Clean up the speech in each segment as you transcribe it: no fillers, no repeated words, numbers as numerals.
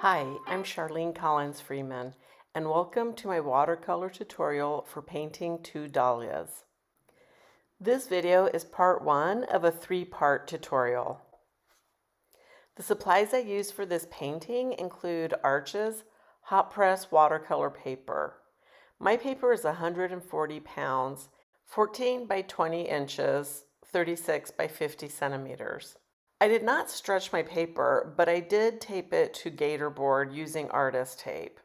Hi, I'm Charlene Collins Freeman, and welcome to my watercolor tutorial for painting two dahlias. This video is part one of a three-part tutorial. The supplies I use for this painting include arches, hot press watercolor paper. My paper is 140 pounds, 14 by 20 inches, 36 by 50 centimeters. I did not stretch my paper, but I did tape it to gator board using artist tape.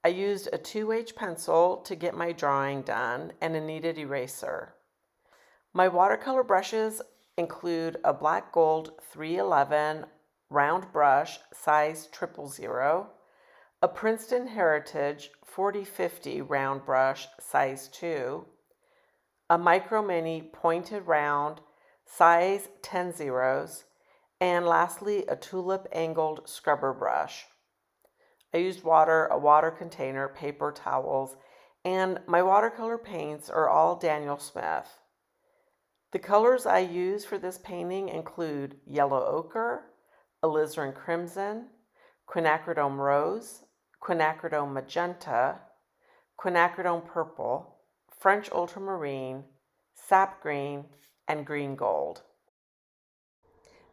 I used a 2H pencil to get my drawing done and a kneaded eraser. My watercolor brushes include a black gold 311 round brush size 000, a Princeton Heritage 4050 round brush size 2, a Micro Mini pointed round size 10 zeros, and lastly a tulip angled scrubber brush. I used water, a water container, paper towels, and my watercolor paints are all Daniel Smith. The colors I use for this painting include yellow ochre, alizarin crimson, quinacridone rose, quinacridone magenta, quinacridone purple, French ultramarine, sap green, and green gold.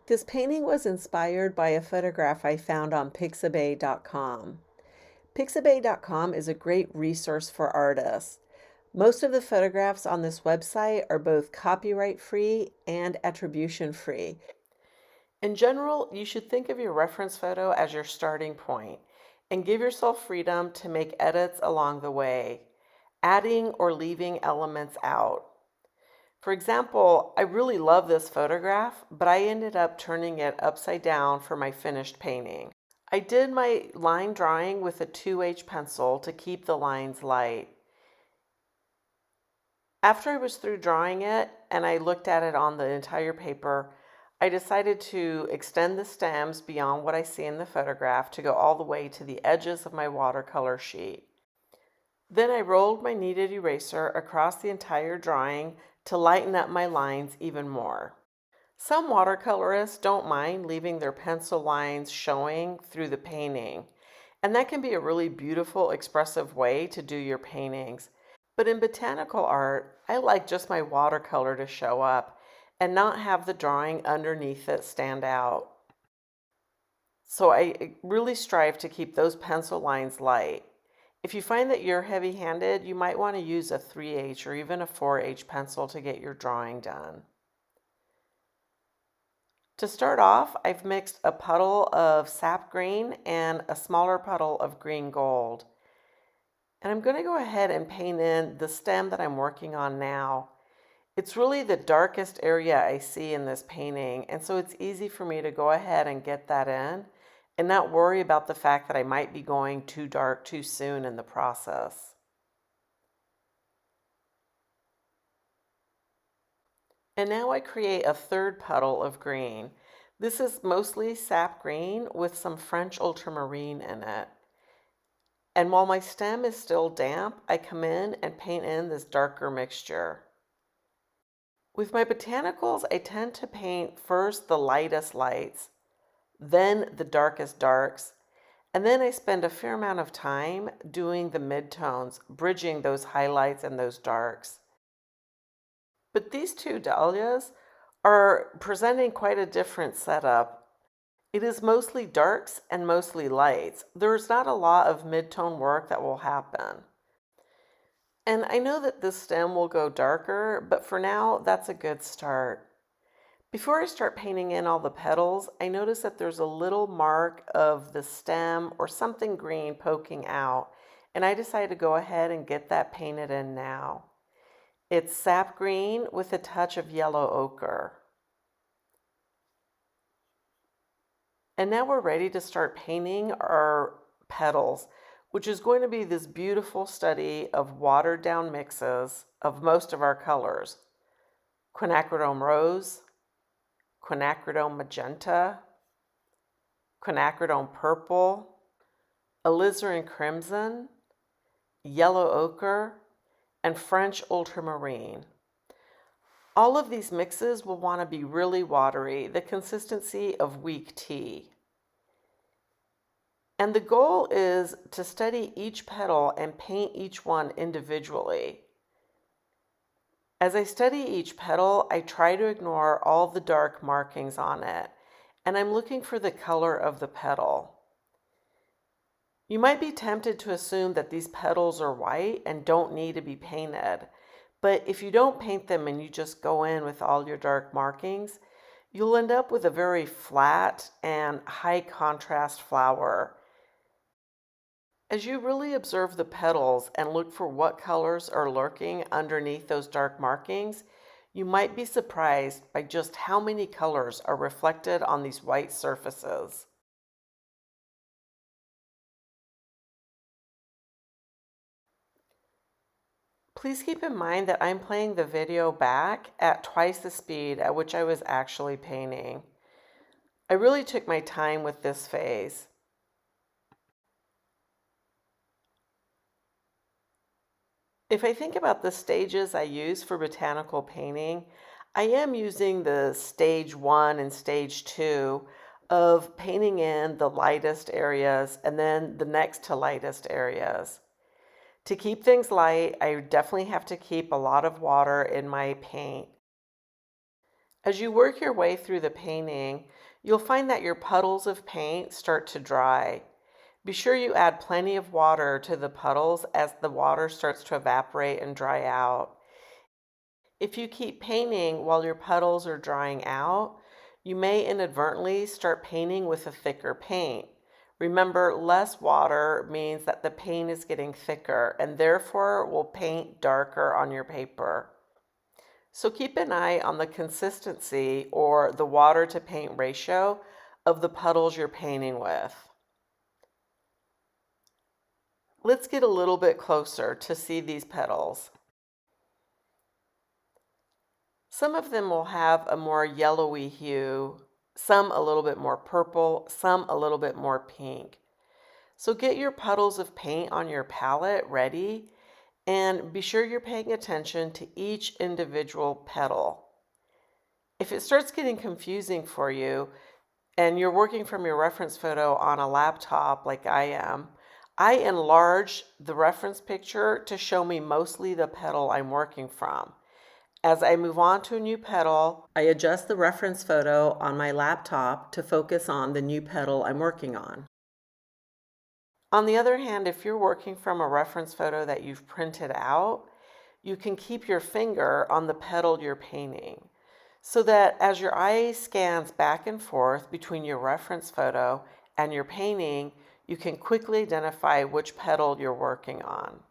This painting was inspired by a photograph I found on pixabay.com. Pixabay.com is a great resource for artists. Most of the photographs on this website are both copyright-free and attribution-free. In general, you should think of your reference photo as your starting point and give yourself freedom to make edits along the way, adding or leaving elements out. For example, I really love this photograph, but I ended up turning it upside down for my finished painting. I did my line drawing with a 2H pencil to keep the lines light. After I was through drawing it and I looked at it on the entire paper, I decided to extend the stems beyond what I see in the photograph to go all the way to the edges of my watercolor sheet. Then I rolled my kneaded eraser across the entire drawing to lighten up my lines even more. Some watercolorists don't mind leaving their pencil lines showing through the painting, and that can be a really beautiful, expressive way to do your paintings. But in botanical art, I like just my watercolor to show up and not have the drawing underneath it stand out. So I really strive to keep those pencil lines light. If you find that you're heavy-handed, you might want to use a 3H or even a 4H pencil to get your drawing done. To start off, I've mixed a puddle of sap green and a smaller puddle of green gold. And I'm going to go ahead and paint in the stem that I'm working on now. It's really the darkest area I see in this painting, and so it's easy for me to go ahead and get that in and not worry about the fact that I might be going too dark too soon in the process. And now I create a third puddle of green. This is mostly sap green with some French ultramarine in it. And while my stem is still damp, I come in and paint in this darker mixture. With my botanicals, I tend to paint first the lightest lights, then the darkest darks, and then I spend a fair amount of time doing the midtones, bridging those highlights and those darks. But these two dahlias are presenting quite a different setup. It is mostly darks and mostly lights. There's not a lot of mid-tone work that will happen. And I know that this stem will go darker, but for now, that's a good start. Before I start painting in all the petals, I notice that there's a little mark of the stem or something green poking out, and I decided to go ahead and get that painted in now. It's sap green with a touch of yellow ochre. And now we're ready to start painting our petals, which is going to be this beautiful study of watered down mixes of most of our colors. Quinacridone rose, quinacridone magenta, quinacridone purple, alizarin crimson, yellow ochre, and French ultramarine. All of these mixes will want to be really watery, the consistency of weak tea. And the goal is to study each petal and paint each one individually. As I study each petal, I try to ignore all the dark markings on it, and I'm looking for the color of the petal. You might be tempted to assume that these petals are white and don't need to be painted, but if you don't paint them and you just go in with all your dark markings, you'll end up with a very flat and high contrast flower. As you really observe the petals and look for what colors are lurking underneath those dark markings, you might be surprised by just how many colors are reflected on these white surfaces. Please keep in mind that I'm playing the video back at twice the speed at which I was actually painting. I really took my time with this phase. If I think about the stages I use for botanical painting, I am using the stage 1 and stage 2 of painting in the lightest areas and then the next to lightest areas. To keep things light, I definitely have to keep a lot of water in my paint. As you work your way through the painting, you'll find that your puddles of paint start to dry. Be sure you add plenty of water to the puddles as the water starts to evaporate and dry out. If you keep painting while your puddles are drying out, you may inadvertently start painting with a thicker paint. Remember, less water means that the paint is getting thicker and therefore will paint darker on your paper. So keep an eye on the consistency or the water to paint ratio of the puddles you're painting with. Let's get a little bit closer to see these petals. Some of them will have a more yellowy hue, some a little bit more purple, some a little bit more pink. So get your puddles of paint on your palette ready and be sure you're paying attention to each individual petal. If it starts getting confusing for you and you're working from your reference photo on a laptop like I am, I enlarge the reference picture to show me mostly the petal I'm working from. As I move on to a new petal, I adjust the reference photo on my laptop to focus on the new petal I'm working on. On the other hand, if you're working from a reference photo that you've printed out, you can keep your finger on the petal you're painting, so that as your eye scans back and forth between your reference photo and your painting, you can quickly identify which petal you're working on.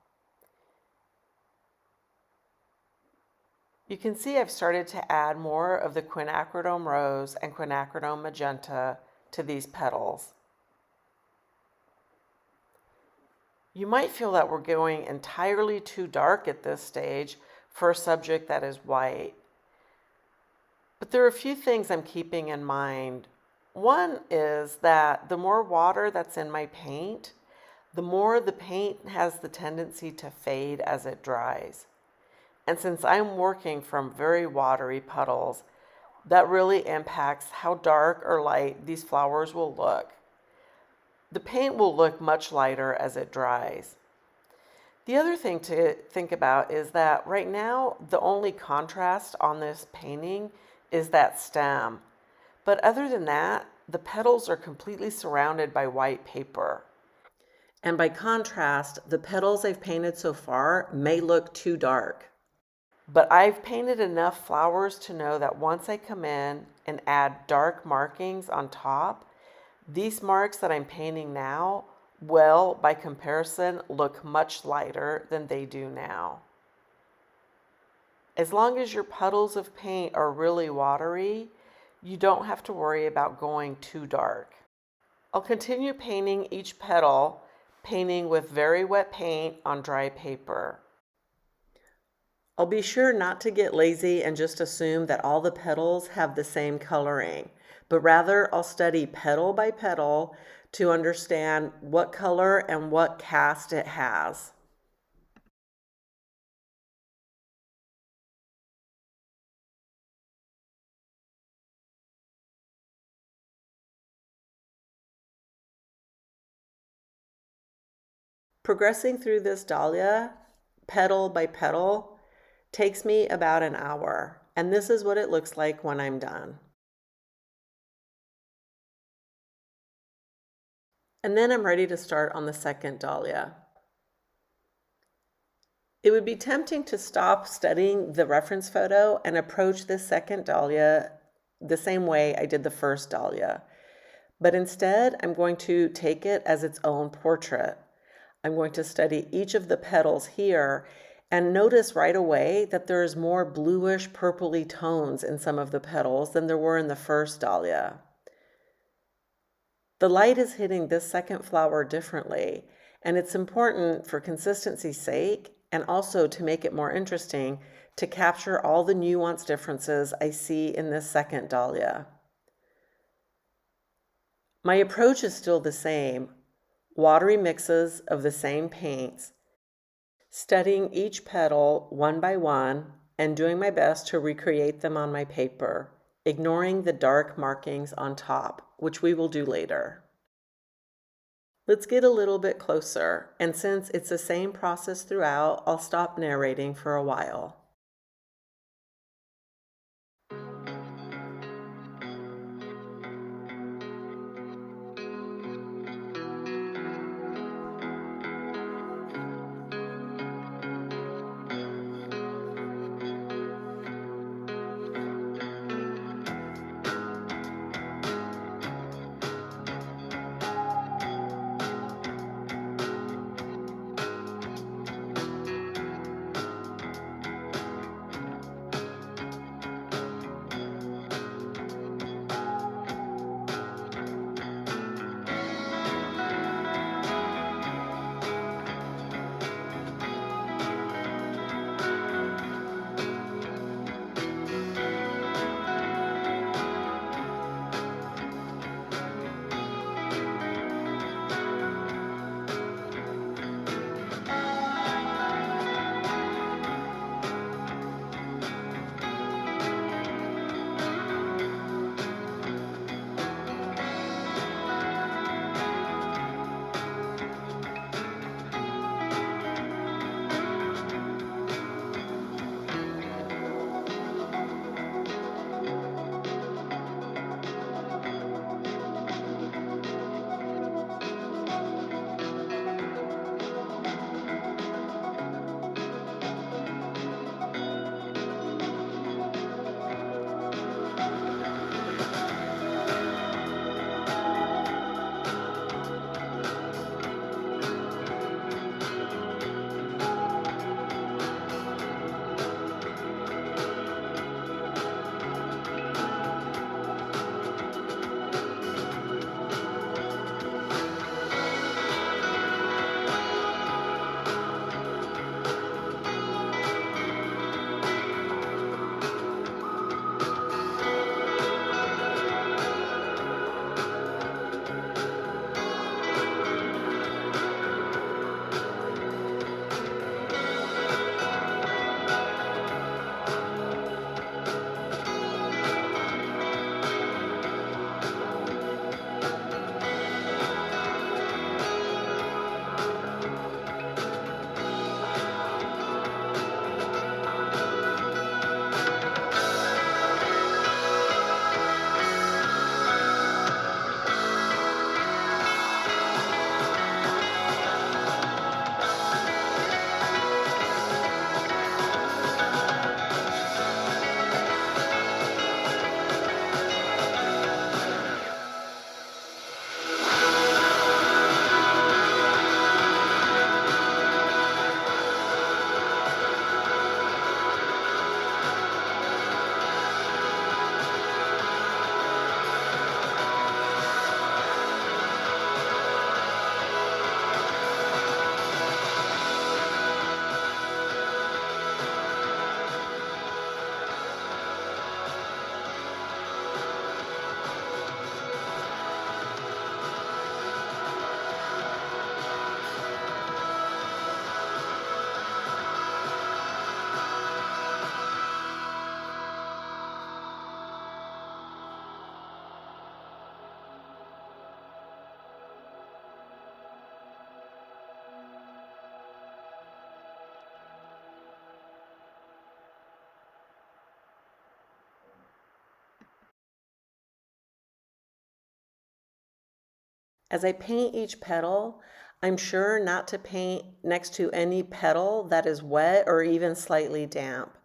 You can see I've started to add more of the quinacridone rose and quinacridone magenta to these petals. You might feel that we're going entirely too dark at this stage for a subject that is white. But there are a few things I'm keeping in mind. One is that the more water that's in my paint, the more the paint has the tendency to fade as it dries. And since I'm working from very watery puddles, that really impacts how dark or light these flowers will look. The paint will look much lighter as it dries. The other thing to think about is that right now, the only contrast on this painting is that stem. But other than that, the petals are completely surrounded by white paper. And by contrast, the petals I've painted so far may look too dark. But I've painted enough flowers to know that once I come in and add dark markings on top, these marks that I'm painting now will, by comparison, look much lighter than they do now. As long as your puddles of paint are really watery, you don't have to worry about going too dark. I'll continue painting each petal, painting with very wet paint on dry paper. I'll be sure not to get lazy and just assume that all the petals have the same coloring, but rather I'll study petal by petal to understand what color and what cast it has. Progressing through this dahlia, petal by petal, takes me about an hour, and this is what it looks like when I'm done. And then I'm ready to start on the second dahlia. It would be tempting to stop studying the reference photo and approach this second dahlia the same way I did the first dahlia. But instead, I'm going to take it as its own portrait. I'm going to study each of the petals here and notice right away that there's more bluish purpley tones in some of the petals than there were in the first dahlia. The light is hitting this second flower differently, and it's important for consistency's sake and also to make it more interesting to capture all the nuanced differences I see in this second dahlia. My approach is still the same, watery mixes of the same paints, studying each petal one by one and doing my best to recreate them on my paper, ignoring the dark markings on top, which we will do later. Let's get a little bit closer, and since it's the same process throughout, I'll stop narrating for a while. As I paint each petal, I'm sure not to paint next to any petal that is wet or even slightly damp.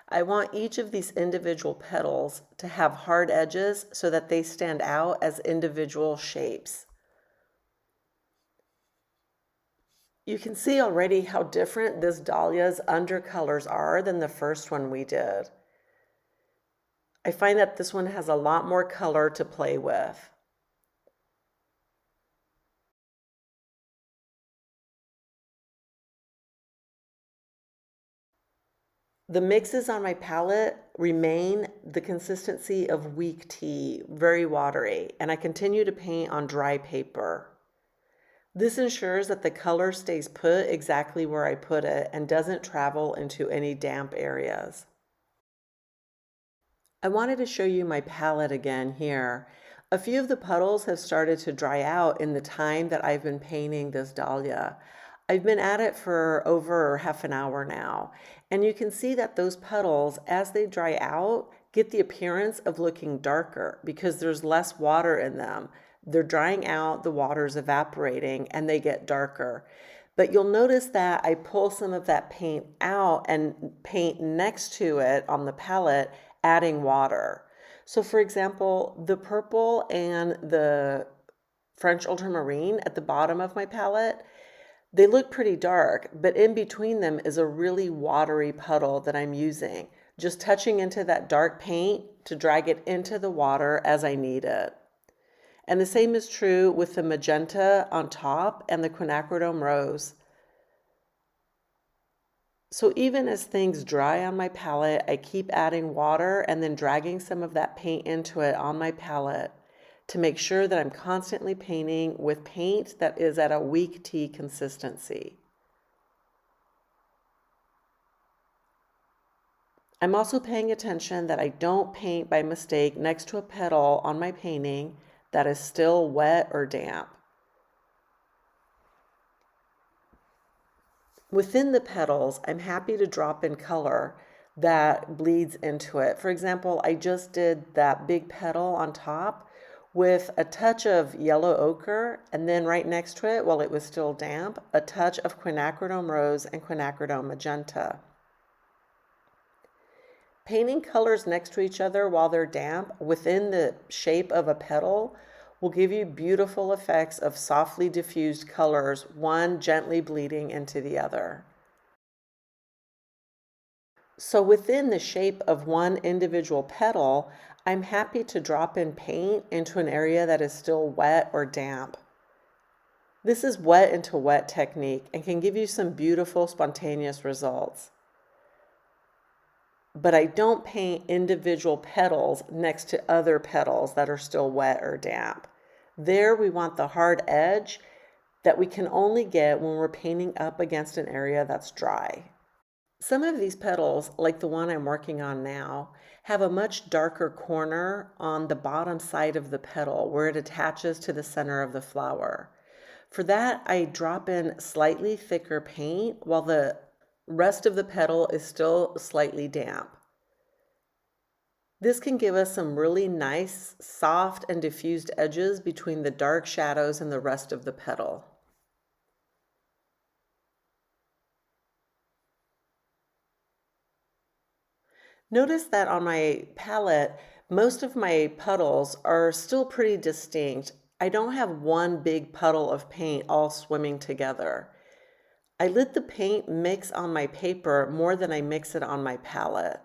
I want each of these individual petals to have hard edges so that they stand out as individual shapes. You can see already how different this dahlia's undercolors are than the first one we did. I find that this one has a lot more color to play with. The mixes on my palette remain the consistency of weak tea, very watery, and I continue to paint on dry paper. This ensures that the color stays put exactly where I put it and doesn't travel into any damp areas. I wanted to show you my palette again here. A few of the puddles have started to dry out in the time that I've been painting this dahlia. I've been at it for over half an hour now, and you can see that those puddles, as they dry out, get the appearance of looking darker because there's less water in them. They're drying out, the water's evaporating, and they get darker. But you'll notice that I pull some of that paint out and paint next to it on the palette, adding water. So for example, the purple and the French ultramarine at the bottom of my palette, they look pretty dark, but in between them is a really watery puddle that I'm using, just touching into that dark paint to drag it into the water as I need it. And the same is true with the magenta on top and the quinacridone rose. So even as things dry on my palette, I keep adding water and then dragging some of that paint into it on my palette to make sure that I'm constantly painting with paint that is at a weak tea consistency. I'm also paying attention that I don't paint by mistake next to a petal on my painting that is still wet or damp. Within the petals, I'm happy to drop in color that bleeds into it. For example, I just did that big petal on top with a touch of yellow ochre, and then right next to it, while it was still damp, a touch of quinacridone rose and quinacridone magenta. Painting colors next to each other while they're damp within the shape of a petal will give you beautiful effects of softly diffused colors, one gently bleeding into the other. So within the shape of one individual petal, I'm happy to drop in paint into an area that is still wet or damp. This is wet into wet technique and can give you some beautiful spontaneous results. But I don't paint individual petals next to other petals that are still wet or damp. There we want the hard edge that we can only get when we're painting up against an area that's dry. Some of these petals, like the one I'm working on now, have a much darker corner on the bottom side of the petal where it attaches to the center of the flower. For that, I drop in slightly thicker paint while the rest of the petal is still slightly damp. This can give us some really nice, soft and diffused edges between the dark shadows and the rest of the petal. Notice that on my palette, most of my puddles are still pretty distinct. I don't have one big puddle of paint all swimming together. I let the paint mix on my paper more than I mix it on my palette.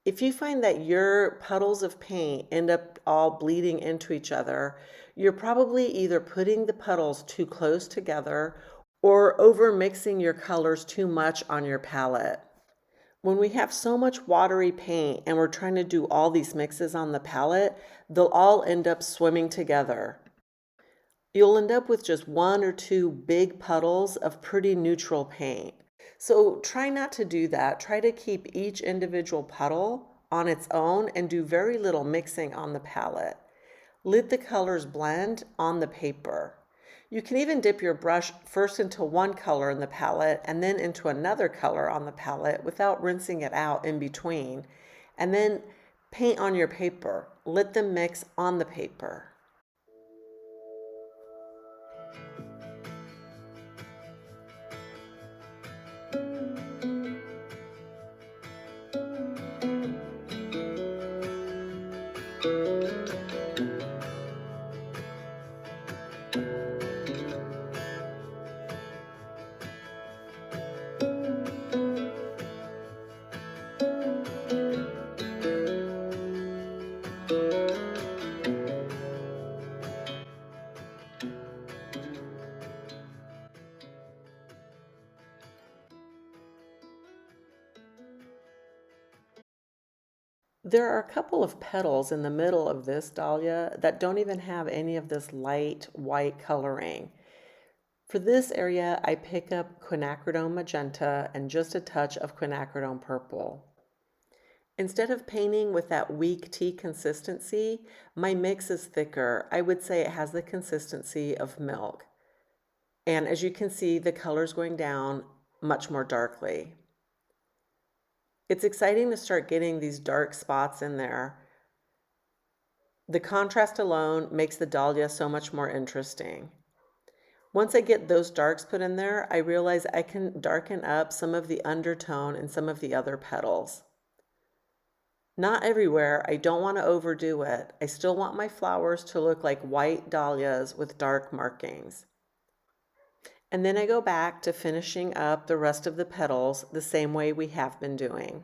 If you find that your puddles of paint end up all bleeding into each other, you're probably either putting the puddles too close together or over mixing your colors too much on your palette. When we have so much watery paint and we're trying to do all these mixes on the palette, they'll all end up swimming together. You'll end up with just one or two big puddles of pretty neutral paint. So try not to do that. Try to keep each individual puddle on its own and do very little mixing on the palette. Let the colors blend on the paper. You can even dip your brush first into one color in the palette and then into another color on the palette without rinsing it out in between. And then paint on your paper. Let them mix on the paper. There are a couple of petals in the middle of this dahlia that don't even have any of this light white coloring. For this area, I pick up quinacridone magenta and just a touch of quinacridone purple. Instead of painting with that weak tea consistency, my mix is thicker. I would say it has the consistency of milk. And as you can see, the color's going down much more darkly. It's exciting to start getting these dark spots in there. The contrast alone makes the dahlia so much more interesting. Once I get those darks put in there, I realize I can darken up some of the undertone in some of the other petals. Not everywhere. I don't want to overdo it. I still want my flowers to look like white dahlias with dark markings. And then I go back to finishing up the rest of the petals the same way we have been doing.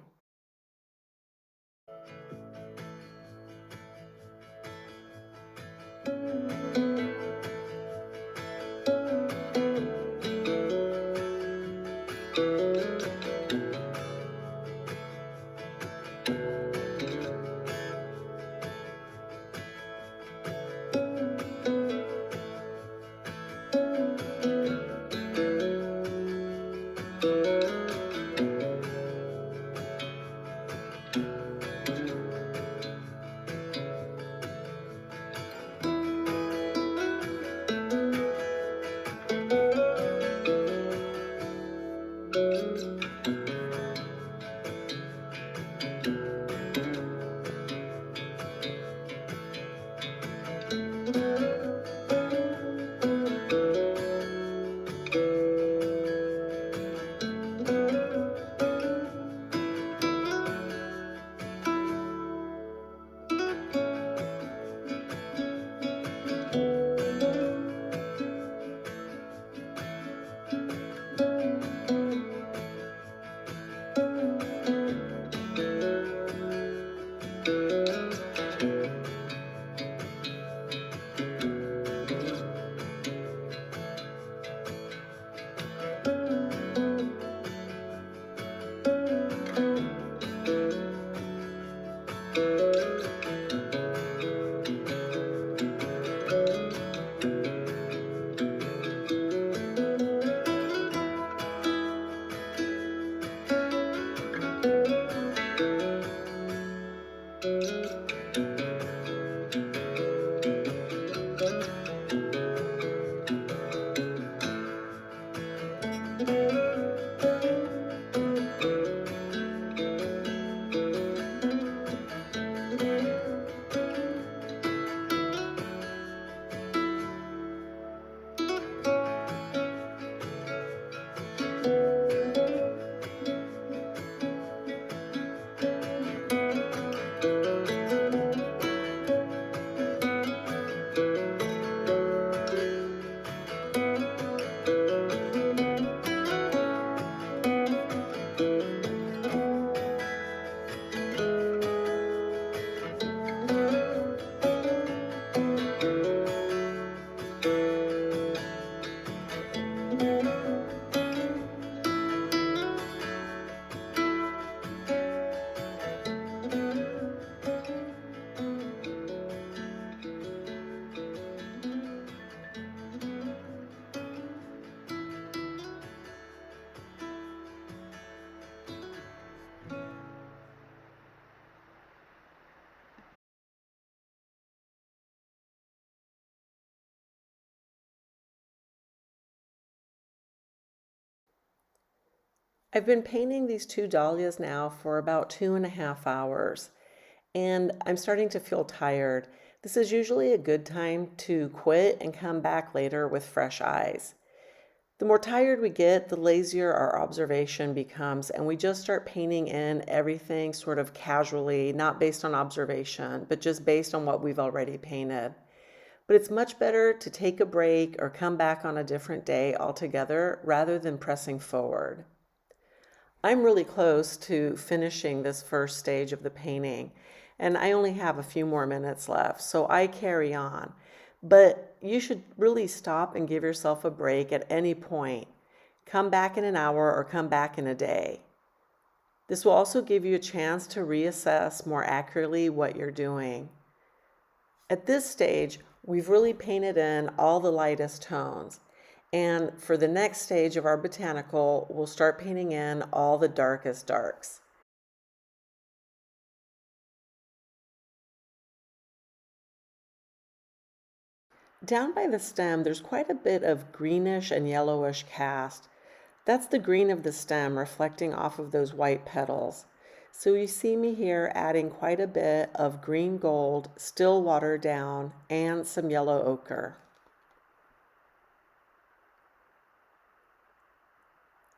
I've been painting these two dahlias now for about 2.5 hours, and I'm starting to feel tired. This is usually a good time to quit and come back later with fresh eyes. The more tired we get, the lazier our observation becomes, and we just start painting in everything sort of casually, not based on observation, but just based on what we've already painted. But it's much better to take a break or come back on a different day altogether rather than pressing forward. I'm really close to finishing this first stage of the painting, and I only have a few more minutes left, so I carry on. But you should really stop and give yourself a break at any point. Come back in an hour or come back in a day. This will also give you a chance to reassess more accurately what you're doing. At this stage, we've really painted in all the lightest tones. And for the next stage of our botanical, we'll start painting in all the darkest darks. Down by the stem, there's quite a bit of greenish and yellowish cast. That's the green of the stem reflecting off of those white petals. So you see me here adding quite a bit of green gold, still watered down, and some yellow ochre.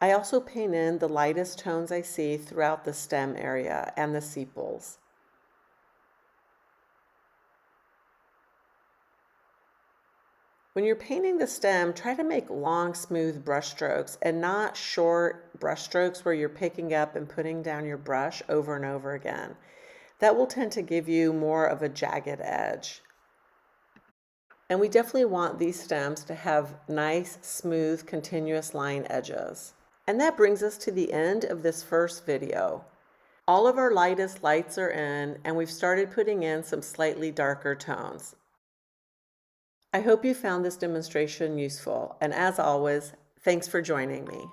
I also paint in the lightest tones I see throughout the stem area and the sepals. When you're painting the stem, try to make long, smooth brush strokes and not short brush strokes where you're picking up and putting down your brush over and over again. That will tend to give you more of a jagged edge. And we definitely want these stems to have nice, smooth, continuous line edges. And that brings us to the end of this first video. All of our lightest lights are in, and we've started putting in some slightly darker tones. I hope you found this demonstration useful, and as always, thanks for joining me.